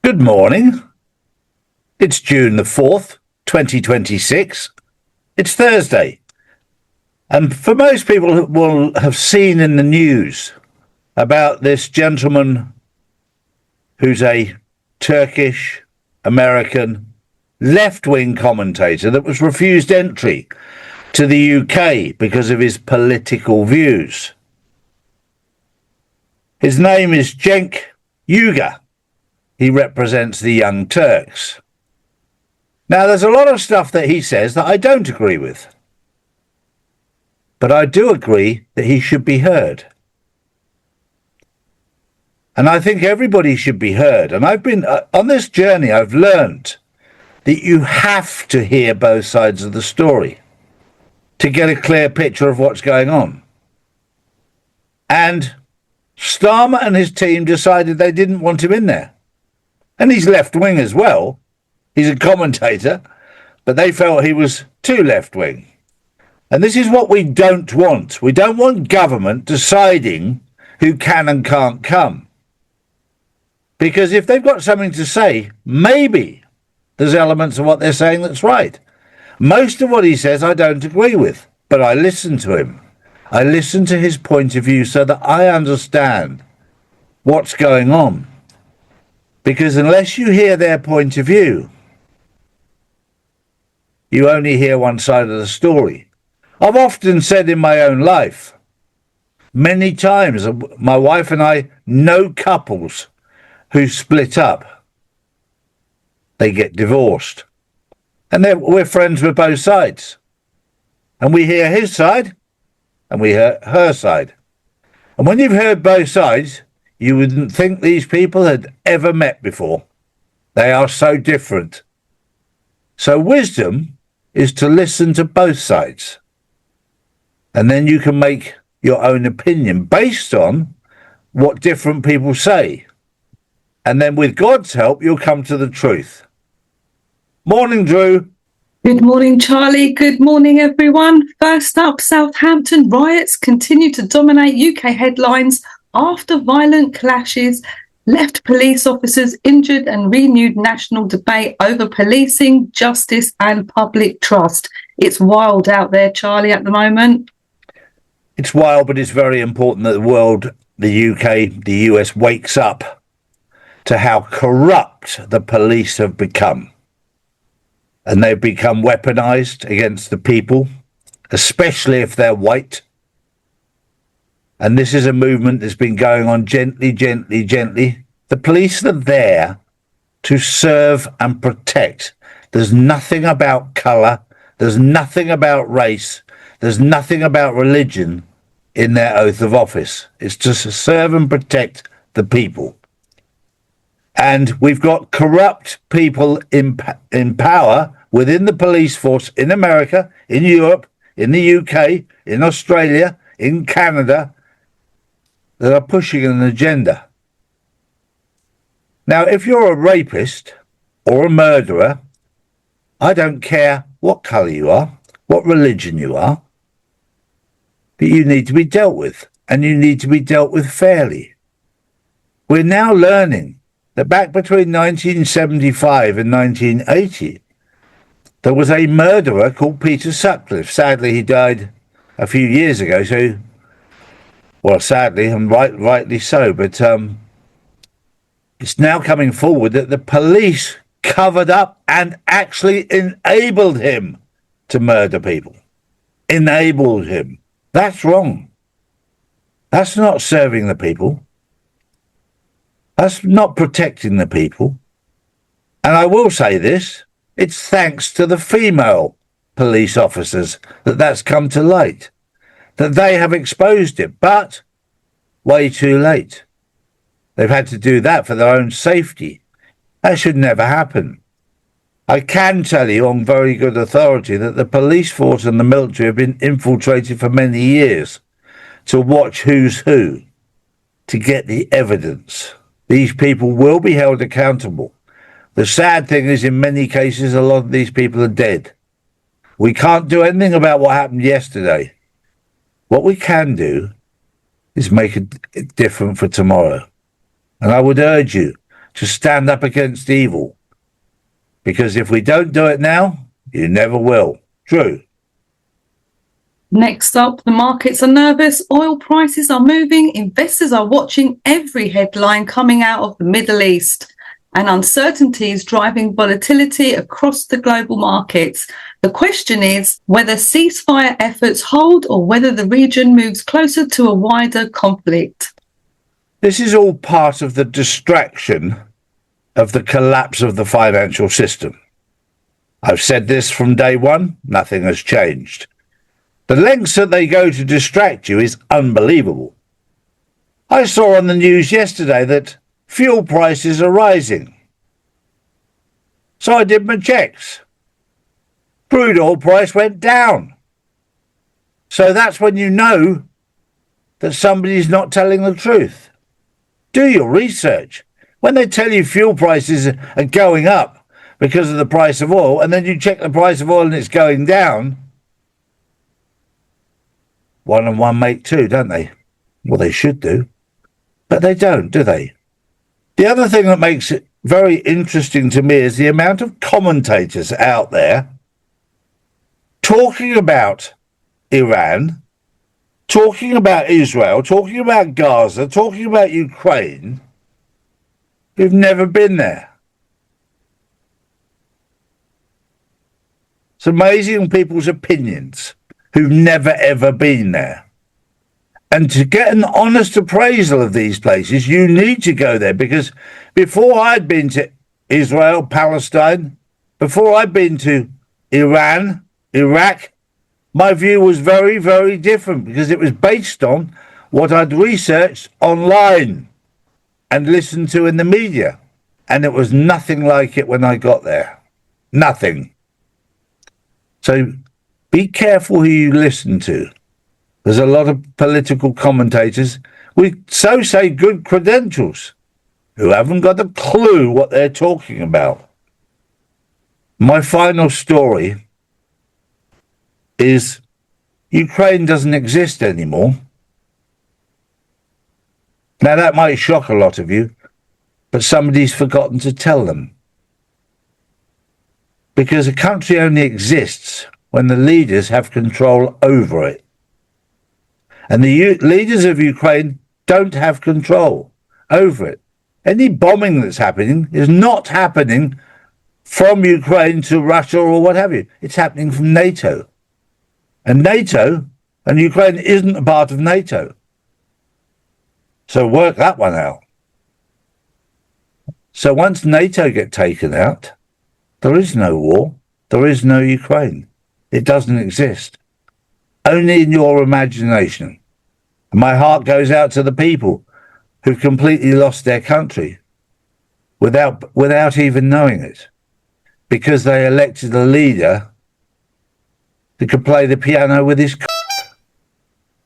Good morning. It's June the 4th, 2026. It's Thursday. And for most people will have seen in the news about this gentleman who's a Turkish American left-wing commentator that was refused entry to the UK because of his political views. His name is Cenk Uygur. He represents the Young Turks. Now, there's a lot of stuff that he says that I don't agree with. But I do agree that he should be heard. And I think everybody should be heard. And I've been, on this journey, I've learned that you have to hear both sides of the story to get a clear picture of what's going on. And Starmer and his team decided they didn't want him in there. And he's left-wing as well. He's a commentator, but they felt he was too left-wing. And this is what we don't want. We don't want government deciding who can and can't come. Because if they've got something to say, maybe there's elements of what they're saying that's right. Most of what he says I don't agree with, but I listen to him. I listen to his point of view so that I understand what's going on. Because unless you hear their point of view, you only hear one side of the story. I've often said in my own life, many times, my wife and I know couples who split up. They get divorced. And we're friends with both sides. And we hear his side, and we hear her side. And when you've heard both sides, you wouldn't think these people had ever met before. They are so different. So wisdom is to listen to both sides. And then you can make your own opinion based on what different people say. And then with God's help, you'll come to the truth. Morning, Drew. Good morning, Charlie. Good morning, everyone. First up, Southampton riots continue to dominate UK headlines after violent clashes left police officers injured and renewed national debate over policing, justice and public trust. It's wild out there, Charlie, at the moment. It's wild, but it's very important that the world, the UK, the US wakes up to how corrupt the police have become. And they've become weaponized against the people, especially if they're white. And this is a movement that's been going on gently, gently, gently. The police are there to serve and protect. There's nothing about colour. There's nothing about race. There's nothing about religion in their oath of office. It's to serve and protect the people. And we've got corrupt people in power within the police force in America, in Europe, in the UK, in Australia, in Canada, that are pushing an agenda. Now, if you're a rapist or a murderer, I don't care what colour you are, what religion you are, but you need to be dealt with, and you need to be dealt with fairly. We're now learning that back between 1975 and 1980, there was a murderer called Peter Sutcliffe. Sadly, he died a few years ago, so, well, sadly, and rightly so, but it's now coming forward that the police covered up and actually enabled him to murder people. Enabled him. That's wrong. That's not serving the people. That's not protecting the people. And I will say this, it's thanks to the female police officers that that's come to light, that they have exposed it, but way too late. They've had to do that for their own safety. That should never happen. I can tell you on very good authority that the police force and the military have been infiltrated for many years to watch who's who, to get the evidence. These people will be held accountable. The sad thing is, in many cases, a lot of these people are dead. We can't do anything about what happened yesterday. What we can do is make it different for tomorrow. And I would urge you to stand up against evil. Because if we don't do it now, you never will. True. Next up, the markets are nervous, oil prices are moving, investors are watching every headline coming out of the Middle East, and uncertainty is driving volatility across the global markets. The question is whether ceasefire efforts hold or whether the region moves closer to a wider conflict. This is all part of the distraction of the collapse of the financial system. I've said this from day one, nothing has changed. The lengths that they go to distract you is unbelievable. I saw on the news yesterday that fuel prices are rising. So I did my checks. Crude oil price went down. So that's when you know that somebody's not telling the truth. Do your research. When they tell you fuel prices are going up because of the price of oil, and then you check the price of oil and it's going down, one and one make two, don't they? Well, they should do. But they don't, do they? The other thing that makes it very interesting to me is the amount of commentators out there talking about Iran, talking about Israel, talking about Gaza, talking about Ukraine, who've never been there. It's amazing people's opinions who've never ever been there. And to get an honest appraisal of these places, you need to go there, because before I'd been to Israel, Palestine, before I'd been to Iran, Iraq, my view was very, very different, because it was based on what I'd researched online and listened to in the media. And it was nothing like it when I got there. Nothing. So be careful who you listen to. There's a lot of political commentators with, so say, good credentials who haven't got a clue what they're talking about. My final story is Ukraine doesn't exist anymore. Now, that might shock a lot of you, but somebody's forgotten to tell them. Because a country only exists when the leaders have control over it. And the leaders of Ukraine don't have control over it. Any bombing that's happening is not happening from Ukraine to Russia or what have you. It's happening from NATO. And NATO, and Ukraine isn't a part of NATO. So work that one out. So once NATO get taken out, there is no war. There is no Ukraine. It doesn't exist. Only in your imagination. And my heart goes out to the people who've completely lost their country without even knowing it, because they elected a leader that could play the piano with his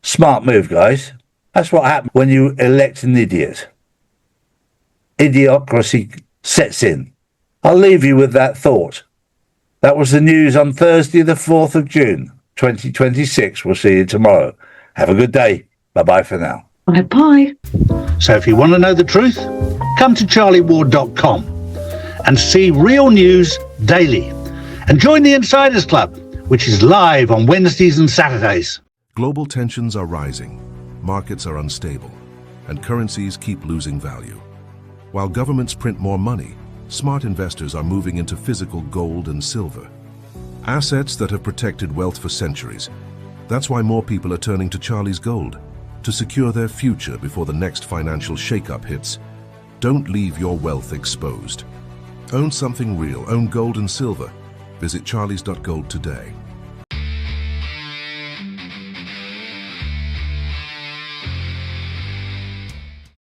Smart move, guys. That's what happens when you elect an idiot. Idiocracy sets in. I'll leave you with that thought. That was the news on Thursday, the 4th of June, 2026. We'll see you tomorrow. Have a good day. Bye-bye for now. Bye-bye. So if you want to know the truth, come to charlieward.com and see real news daily. And join the Insiders Club, which is live on Wednesdays and Saturdays. Global tensions are rising, markets are unstable, and currencies keep losing value. While governments print more money, smart investors are moving into physical gold and silver, assets that have protected wealth for centuries. That's why more people are turning to Charlie's Gold to secure their future before the next financial shakeup hits. Don't leave your wealth exposed. Own something real. Own gold and silver. Visit charlies.gold today.